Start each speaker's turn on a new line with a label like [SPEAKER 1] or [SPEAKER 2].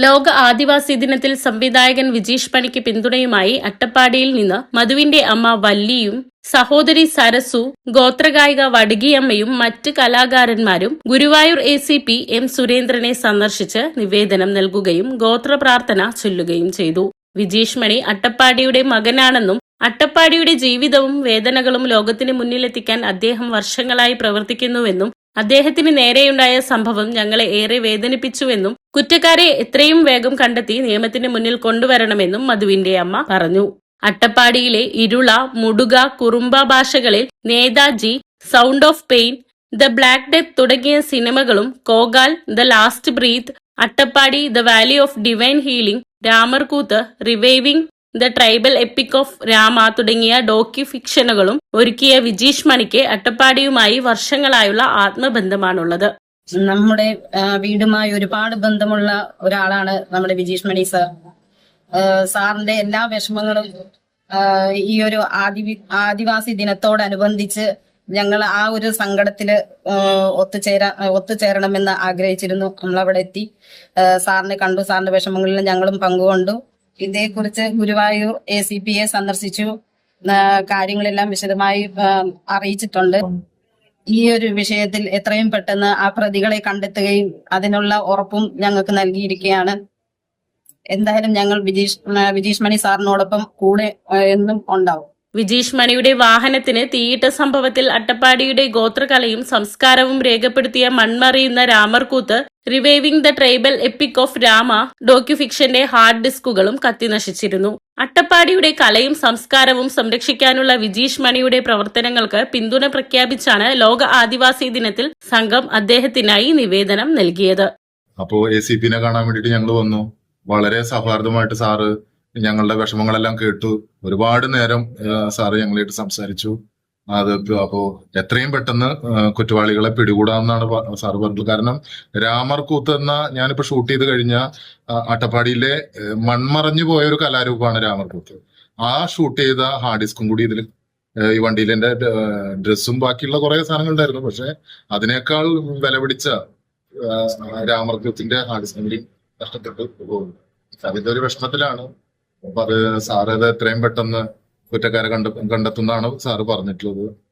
[SPEAKER 1] ലോക ആദിവാസി ദിനത്തിൽ സംവിധായകൻ വിജീഷ് പണിക്ക് പിന്തുണയുമായി അട്ടപ്പാടിയിൽ നിന്ന് മധുവിന്റെ അമ്മ വല്ലിയും സഹോദരി സരസു, ഗോത്രഗായിക വടുകിയമ്മയും മറ്റ് കലാകാരന്മാരും ഗുരുവായൂർ ACP M സുരേന്ദ്രനെ സന്ദർശിച്ച് നിവേദനം നൽകുകയും ഗോത്രപ്രാർത്ഥന ചൊല്ലുകയും ചെയ്തു. വിജീഷ് മണി അട്ടപ്പാടിയുടെ മകനാണെന്നും അട്ടപ്പാടിയുടെ ജീവിതവും വേദനകളും ലോകത്തിന് മുന്നിലെത്തിക്കാൻ അദ്ദേഹം വർഷങ്ങളായി പ്രവർത്തിക്കുന്നുവെന്നും അദ്ദേഹത്തിന് നേരെയുണ്ടായ സംഭവം ഞങ്ങളെ ഏറെ വേദനിപ്പിച്ചുവെന്നും കുറ്റക്കാരെ എത്രയും വേഗം കണ്ടെത്തി നിയമത്തിന് മുന്നിൽ കൊണ്ടുവരണമെന്നും മധുവിന്റെ അമ്മ പറഞ്ഞു. അട്ടപ്പാടിയിലെ ഇരുള, മുടുക, കുറുമ്പ ഭാഷകളിൽ Netaji, sound of pain, the black death തുടങ്ങിയ സിനിമകളും കോഗാൽ, the last breath, Attappadi, the valley of divine healing, Ramarkoothu, reviving the tribal epic of Rama തുടങ്ങിയ ഡോക്യു ഫിക്ഷനുകളും ഒരുക്കിയ വിജീഷ് മണിക്ക് അട്ടപ്പാടിയുമായി വർഷങ്ങളായുള്ള ആത്മബന്ധമാണുള്ളത്.
[SPEAKER 2] നമ്മുടെ വീടുമായി ഒരുപാട് ബന്ധമുള്ള ഒരാളാണ് നമ്മുടെ വിജീഷ് മണി സാർ. സാറിന്റെ എല്ലാ വിഷമങ്ങളും ഈ ഒരു ആദിവാസി ദിനത്തോടനുബന്ധിച്ച് ഞങ്ങൾ ആ ഒരു സങ്കടത്തില് ഒത്തുചേരണമെന്ന് ആഗ്രഹിച്ചിരുന്നു. നമ്മളവിടെ എത്തി സാറിനെ കണ്ടു, സാറിന്റെ വിഷമങ്ങളിൽ ഞങ്ങളും പങ്കുകൊണ്ടു. ഇതേക്കുറിച്ച് ഗുരുവായൂർ ACPയെ സന്ദർശിച്ചു, കാര്യങ്ങളെല്ലാം വിശദമായി അറിയിച്ചിട്ടുണ്ട്. ഈ ഒരു വിഷയത്തിൽ എത്രയും പെട്ടെന്ന് ആ പ്രതികളെ കണ്ടെത്തുകയും അതിനുള്ള ഉറപ്പും ഞങ്ങൾക്ക് നൽകിയിരിക്കുകയാണ്. എന്തായാലും ഞങ്ങൾ വിജീഷ് മണി സാറിനോടൊപ്പം കൂടെ എന്നും ഉണ്ടാവും.
[SPEAKER 1] വിജീഷ് മണിയുടെ വാഹനത്തിന് തീയിട്ട സംഭവത്തിൽ അട്ടപ്പാടിയുടെ ഗോത്രകലയും സംസ്കാരവും രേഖപ്പെടുത്തിയ മൺമറിയുന്ന Ramarkoothu, reviving the tribal epic of Rama ഡോക്യുഫിക്ഷന്റെ ഹാർഡ് ഡിസ്കുകളും കത്തിനശിച്ചിരുന്നു. അട്ടപ്പാടിയുടെ കലയും സംസ്കാരവും സംരക്ഷിക്കാനുള്ള വിജീഷ് മണിയുടെ പ്രവർത്തനങ്ങൾക്ക് പിന്തുണ പ്രഖ്യാപിച്ചാണ് ലോക ആദിവാസി ദിനത്തിൽ സംഘം അദ്ദേഹത്തിനായി നിവേദനം നൽകിയത്.
[SPEAKER 3] അപ്പോ ACPനെ കാണാൻ വേണ്ടിയിട്ട് ഞങ്ങൾ വന്നു. വളരെ സൗഹാർദ്ദമായിട്ട് സാറ് ഞങ്ങളുടെ വിഷമങ്ങളെല്ലാം കേട്ടു. ഒരുപാട് നേരം സാറ് ഞങ്ങളായിട്ട് സംസാരിച്ചു. അപ്പോ എത്രയും പെട്ടെന്ന് കുറ്റവാളികളെ പിടികൂടാമെന്നാണ് സാറ് പറഞ്ഞത്. കാരണം രാമർകൂത്ത് എന്ന ഞാനിപ്പോ ഷൂട്ട് ചെയ്ത് കഴിഞ്ഞ അട്ടപ്പാടിയിലെ മൺമറഞ്ഞു പോയ ഒരു കലാരൂപമാണ് രാമർകൂത്ത്. ആ ഷൂട്ട് ചെയ്ത ഹാർഡ് ഡിസ്കും കൂടി ഇതിൽ ഈ വണ്ടിയിൽ എന്റെ ഡ്രസ്സും ബാക്കിയുള്ള കുറെ സാധനങ്ങൾ ഉണ്ടായിരുന്നു. പക്ഷെ അതിനേക്കാൾ വില പിടിച്ച രാമർകൂത്തിന്റെ ഹാർഡ് ഡിസ്കും കൂടി നഷ്ടപ്പെട്ടു പോകുന്നു. അതിന്റെ ഒരു വിഷമത്തിലാണ്. അപ്പൊ അത് സാറ് എത്രയും പെട്ടെന്ന് കുറ്റക്കാരെ കണ്ടെത്തുന്നതാണ് സാറ് പറഞ്ഞിട്ടുള്ളത്.